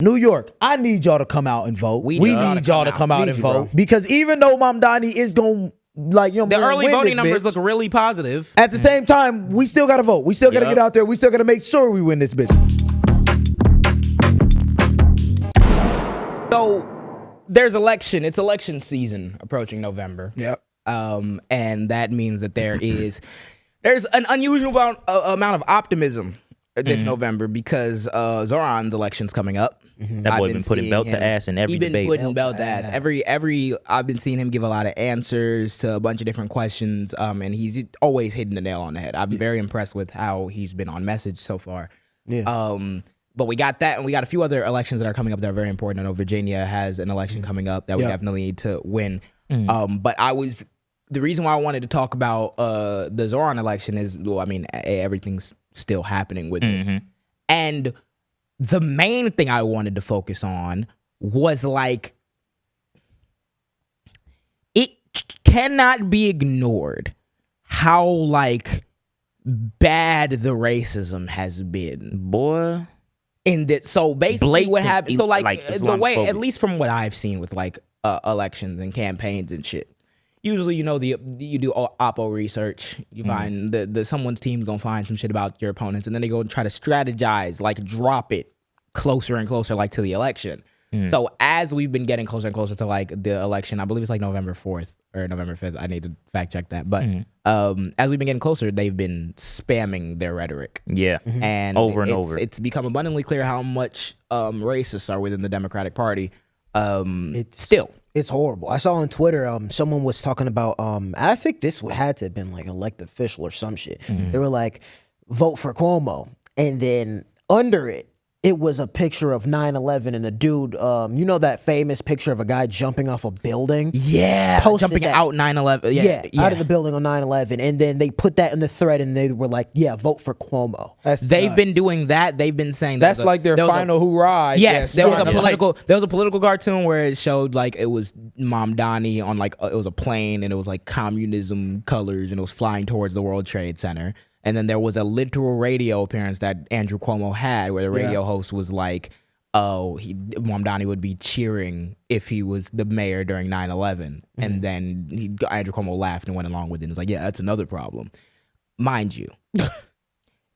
New York, I need y'all to come out and vote. We need y'all to come out and vote. Because even though Mamdani is going, like, you know, the early voting numbers look really positive. At the same time, we still got to vote. We still got to get out there. We still got to make sure we win this bitch. So there's election. It's election season approaching November. Yep. And that means that there's an unusual amount of optimism this November because Zohran's election's coming up. That boy been putting belt to ass in every debate. He's been putting belt to ass. I've been seeing him give a lot of answers to a bunch of different questions, and he's always hitting the nail on the head. I've been very impressed with how he's been on message so far. Yeah. But we got that, and we got a few other elections that are coming up that are very important. I know Virginia has an election coming up that we definitely need to win. But the reason why I wanted to talk about the Zohran election is, well, I mean, everything's still happening with it. And the main thing I wanted to focus on was, like, it cannot be ignored how, like, bad the racism has been. Boy. In that, so basically what happened, so like the way, at least from what I've seen with like elections and campaigns and shit, usually, you know, you do oppo research, you find the someone's team's gonna find some shit about your opponents, and then they go and try to strategize, like drop it closer and closer, like to the election. So as we've been getting closer and closer to like the election, I believe it's like November 4th or November 5th. I need to fact check that. But as we've been getting closer, they've been spamming their rhetoric. Yeah. And over and over. It's become abundantly clear how much racists are within the Democratic Party. It's horrible. I saw on Twitter, someone was talking about, I think this had to have been like an elected official or some shit. They were like, vote for Cuomo. And then under it, it was a picture of 9/11 and a dude, you know that famous picture of a guy jumping off a building? Yeah, jumping out 9/11. Yeah, out of the building on 9/11. And then they put that in the thread and they were like, yeah, vote for Cuomo. They've been doing that. They've been saying that's like their final hoorah. Yes, there was a political cartoon where it showed like it was Mamdani on like it was a plane and it was like communism colors and it was flying towards the World Trade Center. And then there was a literal radio appearance that Andrew Cuomo had where the radio host was like, Mamdani would be cheering if he was the mayor during 9/11. And then Andrew Cuomo laughed and went along with it and was like, yeah, that's another problem. Mind you,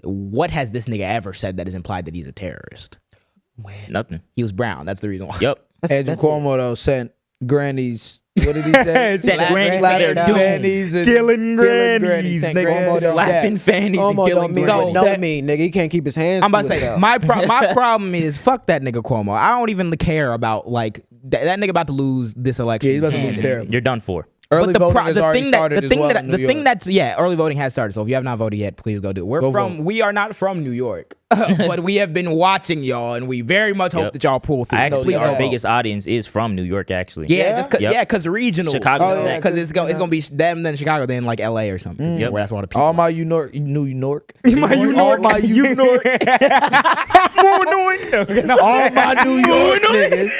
what has this nigga ever said that has implied that he's a terrorist? Nothing. He was brown. That's the reason why. Yep. Andrew Cuomo, though, sent grannies. What did he say? Grannies, killing grannies, slapping fannies, and killing grannies. Know me, nigga. He can't keep his hands. I'm about to say my problem is fuck that nigga Cuomo. I don't even care about like that nigga about to lose this election. Yeah, he's about to lose terrible. You're done for. Early voting has already started as well in New York. Early voting has started. So if you have not voted yet, please go do it. We are not from New York, but we have been watching y'all, and we very much hope that y'all pull through. Actually, our biggest audience is from New York. Actually, because regional, Chicago, because it's gonna be them, then Chicago, then like LA or something. Where that's where the people. All my New York, New York, all my New York niggas.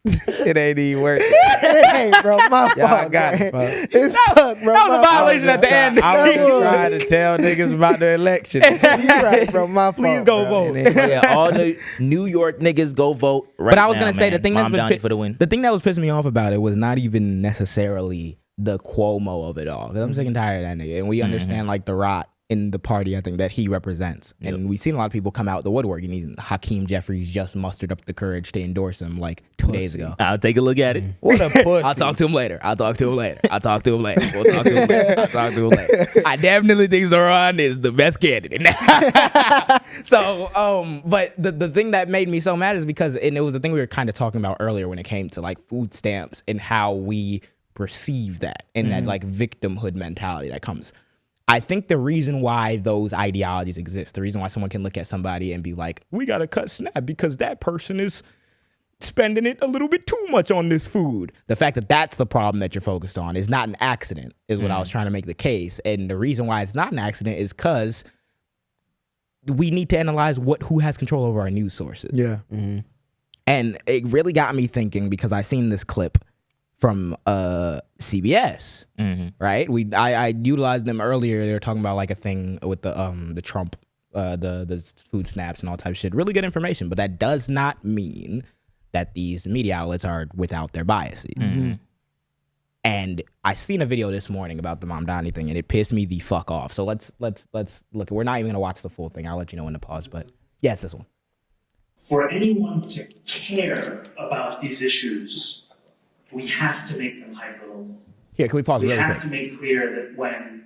It ain't even working. Hey, bro, my fault. I got it, bro. It's fuck, bro. That was a violation at the end. I was trying to tell niggas about the election. You right, bro. My fault. Please go vote. Yeah, all the New York niggas go vote right now. But I was gonna say the thing for the win. The thing that was pissing me off about it was not even necessarily the Cuomo of it all. Because I'm sick and tired of that nigga, and we understand like the rot in the party, I think, that he represents. And we've seen a lot of people come out the woodwork, and Hakeem Jeffries just mustered up the courage to endorse him like 2 days ago. I'll take a look at it. What a pussy. I'll talk to him later. We'll talk to him later. I'll talk to him later. I definitely think Zohran is the best candidate. So, but the thing that made me so mad is because, and it was the thing we were kind of talking about earlier when it came to like food stamps and how we perceive that and that like victimhood mentality that comes. I think the reason why those ideologies exist, the reason why someone can look at somebody and be like, we got to cut SNAP because that person is spending it a little bit too much on this food. The fact that that's the problem that you're focused on is not an accident, is what I was trying to make the case. And the reason why it's not an accident is because we need to analyze who has control over our news sources. Yeah. And it really got me thinking because I seen this clip from CBS, right? I utilized them earlier. They were talking about like a thing with the Trump the food snaps and all types of shit. Really good information, but that does not mean that these media outlets are without their biases. Mm-hmm. And I seen a video this morning about the Mamdani thing, and it pissed me the fuck off. So let's look. We're not even gonna watch the full thing. I'll let you know when to pause. But yes, this one. For anyone to care about these issues, we have to make them hyperlocal. Here, can we pause We really have quick? to make clear that when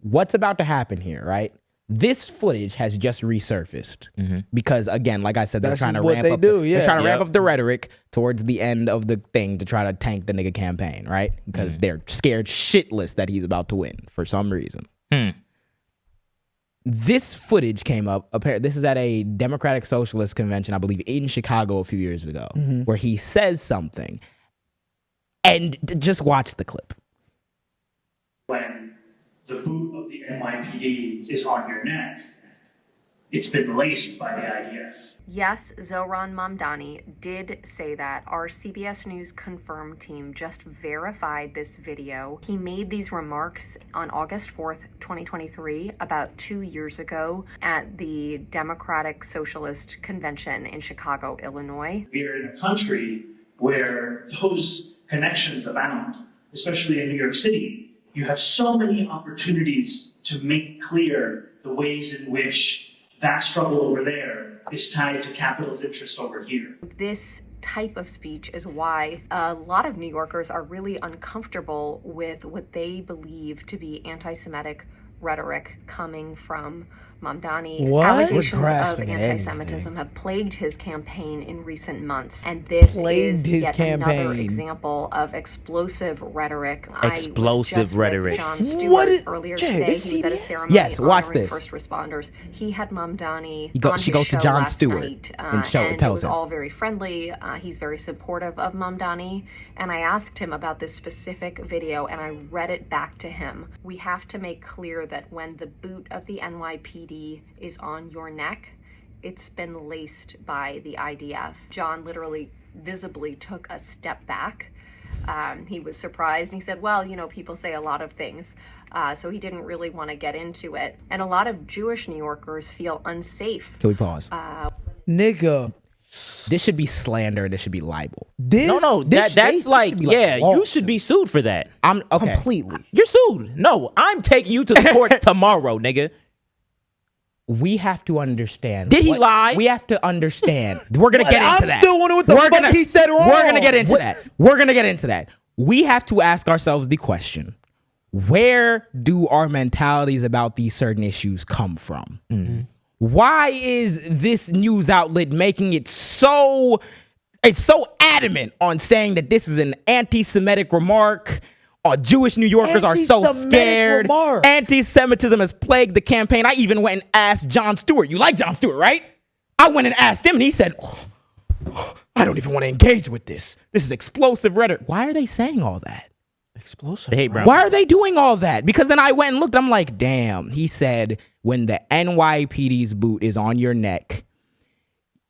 What's about to happen here, right? This footage has just resurfaced because, again, like I said, they're That's trying to what ramp they up. do, They're trying to Yep. ramp up the rhetoric towards the end of the thing to try to tank the nigga campaign, right? Because they're scared shitless that he's about to win for some reason. This footage came up. This is at a Democratic Socialist convention, I believe, in Chicago a few years ago, where he says something. And just watch the clip. when the boot of the NYPD is on your neck, it's been laced by the IDF. Yes, Zohran Mamdani did say that. Our CBS News confirmed team just verified this video. He made these remarks on August 4th, 2023, about 2 years ago at the Democratic Socialist Convention in Chicago, Illinois. We're in a country where those connections abound, especially in New York City. You have so many opportunities to make clear the ways in which that struggle over there is tied to capital's interest over here. This type of speech is why a lot of New Yorkers are really uncomfortable with what they believe to be anti-Semitic rhetoric coming from Mamdani. What? Allegations We're of grasping at anti-Semitism have plagued his campaign in recent months, and this Plagued is his yet campaign. another example of explosive rhetoric. Explosive I was just rhetoric. with Jon Stewart What is- earlier Jay, today. this He was at a CBS? ceremony Yes, watch honoring this. first responders. He had Mamdani She on goes his to show Jon last Stewart night, and it tells was him. all very friendly. He's very supportive of Mamdani, and I asked him about this specific video, and I read it back to him. We have to make clear that when the boot of the NYPD is on your neck, it's been laced by the IDF. John literally visibly took a step back. He was surprised, and he said, well, you know, people say a lot of things. So he didn't really want to get into it. And a lot of Jewish New Yorkers feel unsafe. Can we pause? Nigga. This should be slander. This should be libel. This, No, this that's should like, be yeah, you lawsuit. should be sued for that. I'm okay. Completely. You're sued. No, I'm taking you to the court tomorrow, nigga. We have to understand. Did he lie? We have to understand. We're gonna get into I'm that. still wondering what the fuck he said wrong. We're gonna get into that. We're gonna get into that. We have to ask ourselves the question: where do our mentalities about these certain issues come from? Why is this news outlet making it so? It's so adamant on saying that this is an anti-Semitic remark. Jewish New Yorkers are so Anti-Semitic scared. remark. Anti-Semitism has plagued the campaign. I even went and asked Jon Stewart. You like Jon Stewart, right? I went and asked him, and he said, I don't even want to engage with this. This is explosive rhetoric. Why are they saying all that? Explosive. They hate Brown. Why are they doing all that? Because then I went and looked. I'm like, damn. He said, when the NYPD's boot is on your neck,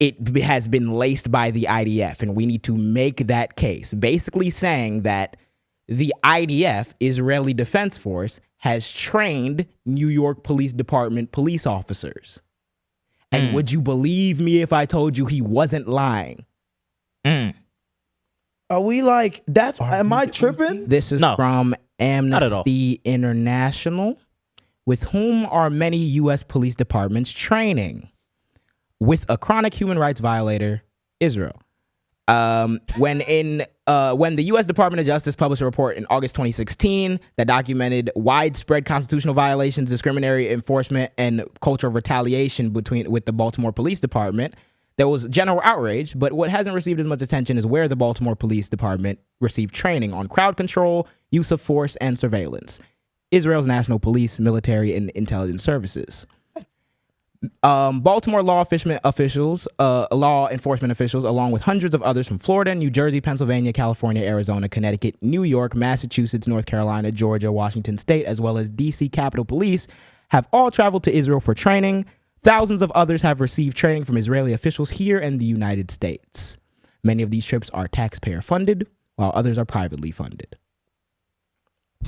it has been laced by the IDF, and we need to make that case. Basically saying that the IDF, Israeli Defense Force, has trained New York Police Department police officers. And would you believe me if I told you he wasn't lying? Are we like, that's, am I tripping? This is No, from at all. Amnesty International, with whom are many U.S. police departments training with a chronic human rights violator, Israel. When the U.S. Department of Justice published a report in August 2016 that documented widespread constitutional violations, discriminatory enforcement, and culture of retaliation with the Baltimore Police Department, there was general outrage. But what hasn't received as much attention is where the Baltimore Police Department received training on crowd control, use of force, and surveillance. Israel's national police, military, and intelligence services. Baltimore law enforcement officials, along with hundreds of others from Florida, New Jersey, Pennsylvania, California, Arizona, Connecticut, New York, Massachusetts, North Carolina, Georgia, Washington State, as well as D.C. Capitol Police, have all traveled to Israel for training. Thousands of others have received training from Israeli officials here in the United States. Many of these trips are taxpayer funded, while others are privately funded.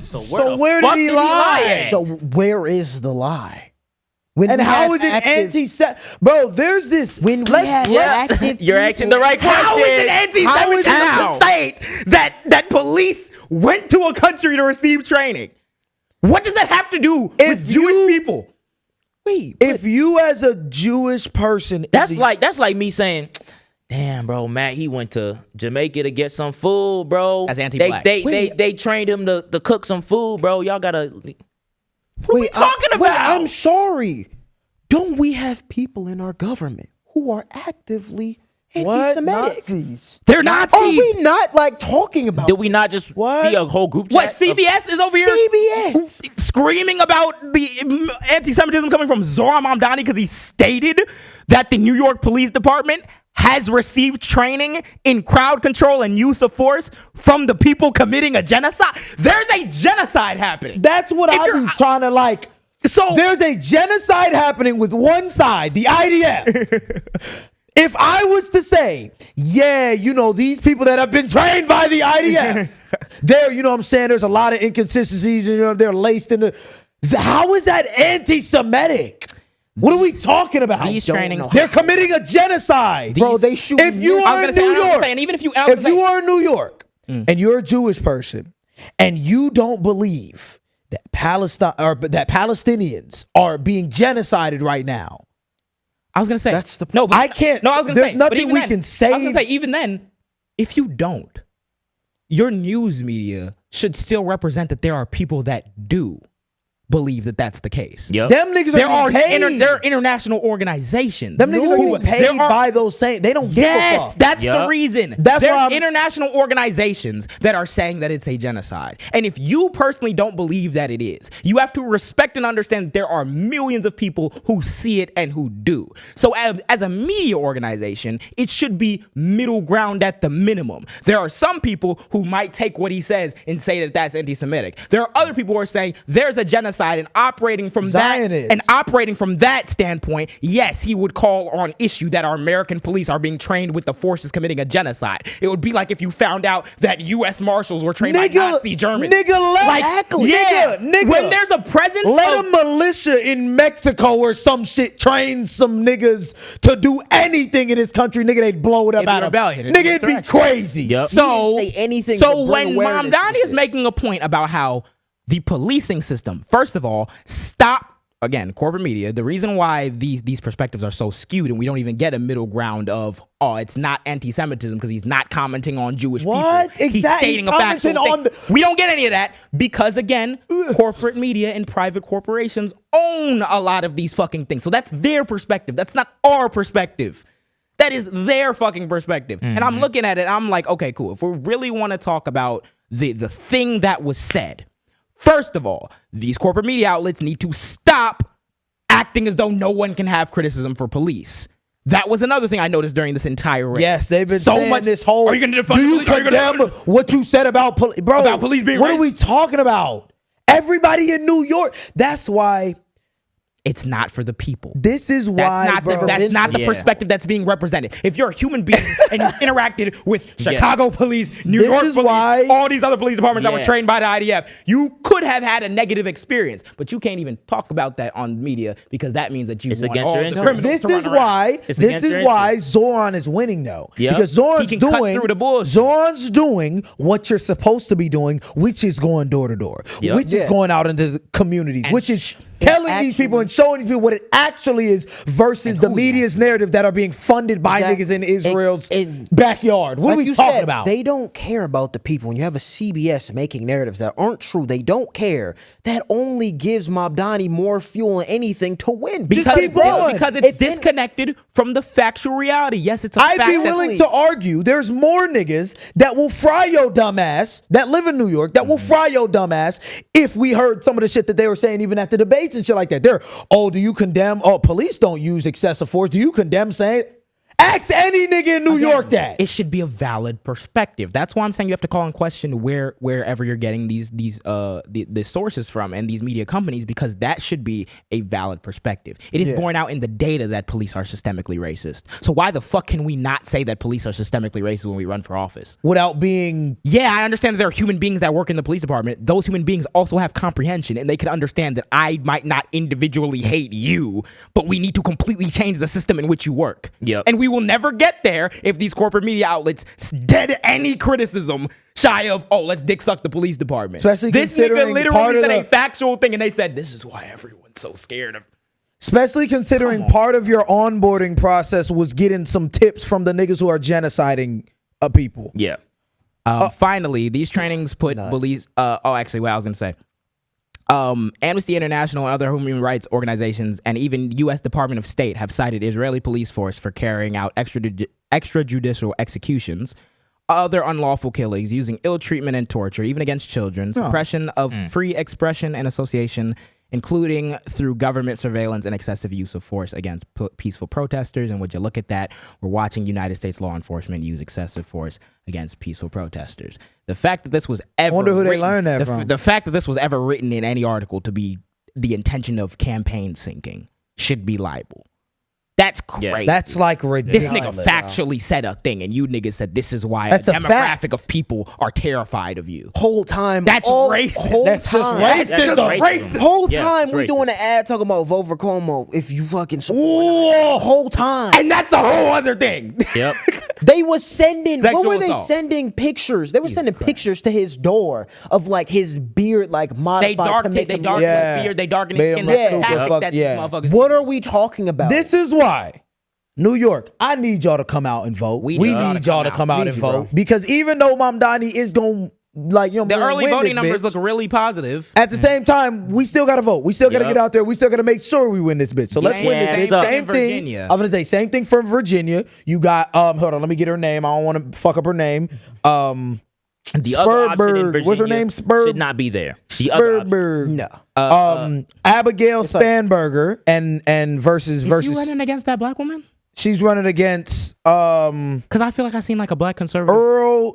So where did he lie? at? So where is the lie? And how is it anti-Semitic? Bro, there's this. When we have active You're asking the right question. How is it anti-Semitic state that police went to a country to receive training? What does that have to do with Jewish people? Wait, if you as a Jewish person, That's like me saying, damn, bro, Matt, he went to Jamaica to get some food, bro. That's anti-black. They trained him to cook some food, bro. Y'all gotta. What are we talking about? Wait, I'm sorry. Don't we have people in our government who are actively anti-Semitic? Nazis? They're Nazis. Are we not like talking about? Did we not just see a whole group chat? What, CBS is over here CBS screaming about the anti-Semitism coming from Zohran Mamdani because he stated that the New York Police Department has received training in crowd control and use of force from the people committing a genocide? There's a genocide happening. That's what I've been trying to like. So there's a genocide happening with one side, the IDF. If I was to say, yeah, you know, these people that have been trained by the IDF, there, you know what I'm saying, there's a lot of inconsistencies, you know, they're laced in how is that anti-Semitic? What are we talking about? These trainings, they're committing a genocide. bro, they shoot. If you are in New York, and even if you are in New York and you're a Jewish person and you don't believe that Palestinians are being genocided right now, I was gonna say that's the no, but I can't. No, I was gonna there's say nothing we can say. I was gonna say even then, if you don't, your news media should still represent that there are people that do believe that that's the case. Yep. Them niggas are paid. There are international organizations. Them niggas are getting paid by those same. They don't give a fuck. That's the reason. That's There's international organizations that are saying that it's a genocide. And if you personally don't believe that it is, you have to respect and understand that there are millions of people who see it and who do. So as a media organization, it should be middle ground at the minimum. There are some people who might take what he says and say that that's anti-Semitic. There are other people who are saying there's a genocide and operating from that standpoint, yes, he would call on issue that our American police are being trained with the forces committing a genocide. It would be like if you found out that U.S. Marshals were trained by Nazi Germans. Nigga, when there's a presence let a militia in Mexico or some shit train some niggas to do anything in this country, nigga, they'd blow it up out of rebellion. Nigga, it'd be crazy. Yep. So say anything. So when Mamdani is making a point about how the policing system, first of all, stop, again, corporate media, the reason why these perspectives are so skewed and we don't even get a middle ground of, oh, it's not anti-Semitism because he's not commenting on Jewish people. Exactly. He's stating a factual thing. We don't get any of that because, again, corporate media and private corporations own a lot of these fucking things. So that's their perspective. That's not our perspective. That is their fucking perspective. And I'm looking at it, I'm like, okay, cool. If we really want to talk about the thing that was said, first of all, these corporate media outlets need to stop acting as though no one can have criticism for police. That was another thing I noticed during this entire race. Yes, they've been so saying much. This whole. Are you going to defund do you police? condemn what you said about police, bro? About police being what racist? Are we talking about? Everybody in New York. That's why. It's not for the people. This is why that's not the perspective that's being represented. If you're a human being and you've interacted with Chicago police, New York police, all these other police departments that were trained by the IDF, you could have had a negative experience, but you can't even talk about that on media because that means that you want all the criminals This to run around. This is why Zohran is winning though. Yep. Because Zohran's He can cut through the bullshit. Zohran's doing what you're supposed to be doing, which is going door to door, which is going out into the communities, which is telling these people and showing these people what it actually is versus the media's narrative that are being funded by niggas in Israel's backyard. What are we talking about? They don't care about the people. When you have a CBS making narratives that aren't true, they don't care. That only gives Mamdani more fuel than anything to win. Because it's disconnected from the factual reality. Yes, it's a fact. I'd be willing to argue there's more niggas that will fry your dumb ass that live in New York that will fry your dumb ass if we heard some of the shit that they were saying even at the debates and shit like that. Do you condemn, police don't use excessive force? Do you condemn saying, Ask any nigga in New York that. It should be a valid perspective. That's why I'm saying you have to call in question wherever you're getting the sources from and these media companies, because that should be a valid perspective. It is borne out in the data that police are systemically racist. So why the fuck can we not say that police are systemically racist when we run for office? Without being... Yeah, I understand that there are human beings that work in the police department. Those human beings also have comprehension, and they can understand that I might not individually hate you, but we need to completely change the system in which you work. Yep. And we will never get there if these corporate media outlets dead any criticism shy of, oh, let's dick suck the police department. Especially this considering nigga part literally of said the- a factual thing, and they said, this is why everyone's so scared of... Especially considering part of your onboarding process was getting some tips from the niggas who are genociding people. Yeah. Finally, these trainings put police... actually, what I was going to say. Amnesty International and other human rights organizations and even U.S. Department of State have cited Israeli police force for carrying out extrajudicial executions, other unlawful killings, using ill treatment and torture, even against children, suppression of free expression and association, including through government surveillance and excessive use of force against peaceful protesters. And would you look at that, we're watching United States law enforcement use excessive force against peaceful protesters. The fact that this was ever Wonder who they written, learned that from. The fact that this was ever written in any article to be the intention of campaign sinking should be libel. That's crazy. That's like This ridiculous. nigga factually said a thing, and you niggas said this is why That's a a fact. demographic of people are terrified of you. Whole time. That's racist. Whole That's just time. racist. That's racist. Whole Yeah, time it's we racist. doing an ad talking about vote for Cuomo if you fucking support him. Whole time. And that's a whole other thing. Yep. They was sending, Sexual what were they assault. sending pictures? They were sending pictures to his door of like his beard like They modified to make him look- darken Yeah. his beard, they darken Made his him skin. look That's stupid. the tactic Fuck, that yeah. these motherfuckers What are we talking about? This is why, New York, I need y'all to come out and vote. We We need need y'all to come out Need and you, bro. vote. Because even though Mamdani is going, like, you know, The early win voting this numbers bitch, look really positive. at the same time, we still got to vote. We still got to Yep. get out there. We still got to make sure we win this bitch. So let's win Yeah, this bitch. so- Same thing. Virginia. I'm going to say same thing from Virginia. You got, hold on, let me get her name. I don't want to fuck up her name. The other option in Spurberg. Virginia What's her name? should not be there. The other option. Spurberg. No. Abigail Spanberger and versus You running against that black woman? she's running against Because I feel like I seen like a black conservative. Earl,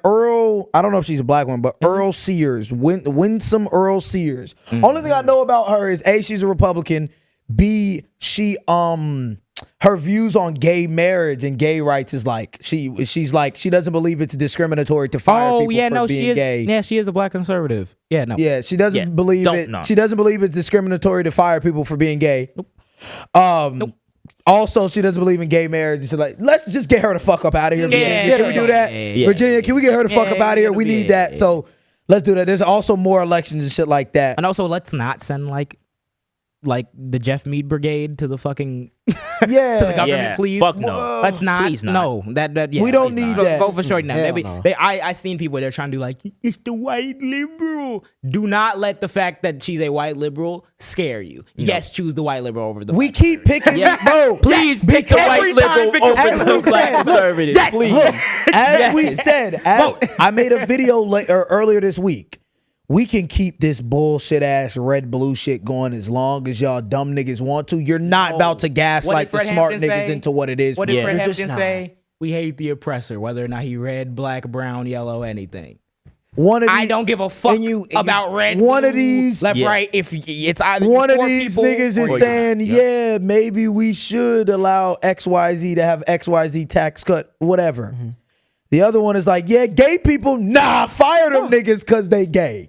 Earl. I don't know if she's a black one, but Earl Sears, Winsome Earl Sears. Only thing I know about her is A, she's a Republican. B, she her views on gay marriage and gay rights is like she's like she doesn't believe it's discriminatory to fire people for being she is. gay. Yeah, she is a black conservative. Yeah, no. Yeah, she doesn't Yeah, believe don't it. know. She doesn't believe it's discriminatory to fire people for being gay. Also, she doesn't believe in gay marriage. She's like, let's just get her the fuck up out of here. Virginia. Can we do that? yeah. Virginia, can we get her the fuck up out of here? We need yeah, that. So let's do that. There's also more elections and shit like that. And also, let's not send like the Jeff Meade brigade to the fucking Yeah. to the government, Yeah, please. fuck no. Let's not. Please not. No, yeah, We don't please need not. that. Vote for Shorty now. Hell Maybe no. I seen people they're trying to do like it's the white liberal. Do not let the fact that she's a white liberal scare you. Yes, choose the white liberal over the. We black keep picking Yeah. bro. Please pick the Every white time liberal pick over every the black time. conservative. Yes, Please. look, as we said, I made a video earlier this week. We can keep this bullshit ass red blue shit going as long as y'all dumb niggas want to. You're not about to What gaslight did the Fred smart Hampton niggas say? into what it is. What did Yeah. Fred You're just Hampton not. say? We hate the oppressor, whether or not he red, black, brown, yellow, anything. One of I these, don't give a fuck about red. one of blue, these- left, Yeah. right. If it's either one of for these people niggas or is saying, yeah, maybe we should allow XYZ to have XYZ tax cut, whatever. The other one is like, yeah, gay people, nah, fire them niggas because they gay.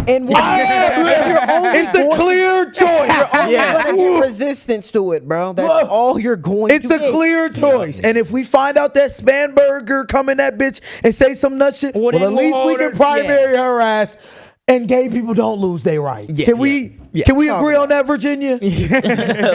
And why? You're only It's a clear choice. Yeah. gonna get resistance to it, bro. That's all you're going It's to a get. clear choice. And if we find out that Spanberger come in that bitch and say some nut shit, Well, well, then at least we'll we hold can her- primary her ass and gay people don't lose their rights. Yeah, Can we can we agree on that, Virginia?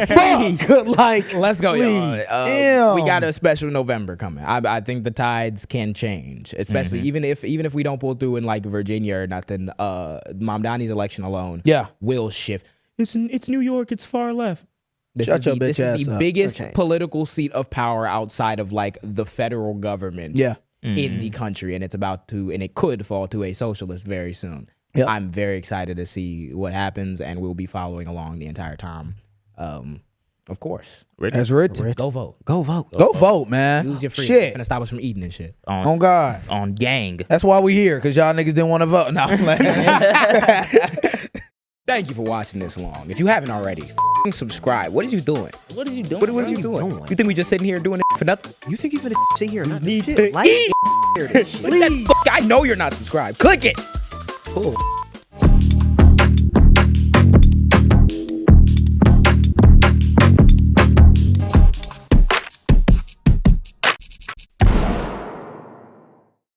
Fuck. Like, Let's go, y'all. please. We Damn. got a special November coming. I think the tides can change, especially even if we don't pull through in like Virginia or nothing. Mamdani's election alone, will shift. It's New York. It's far left. Shut your bitch This is ass the up. biggest Okay. political seat of power outside of like the federal government. Yeah. In the country, and it's about to, and it could fall to a socialist very soon. Yep. I'm very excited to see what happens, and we'll be following along the entire time. Of course. That's written. Go vote. Go vote. Go vote, man. Use your freedom. Shit. Gonna stop us from eating and shit. On God. On gang. That's why we here, because y'all niggas didn't want to vote. No, I'm playing. Thank you for watching this long. If you haven't already, subscribe. What are you doing? What are you doing? What are you doing? You think we just sitting here doing it for nothing? You think you're gonna sit here and not do Need shit? to Like, eat. share this shit. What is that? I know you're not subscribed. Click it. Cool.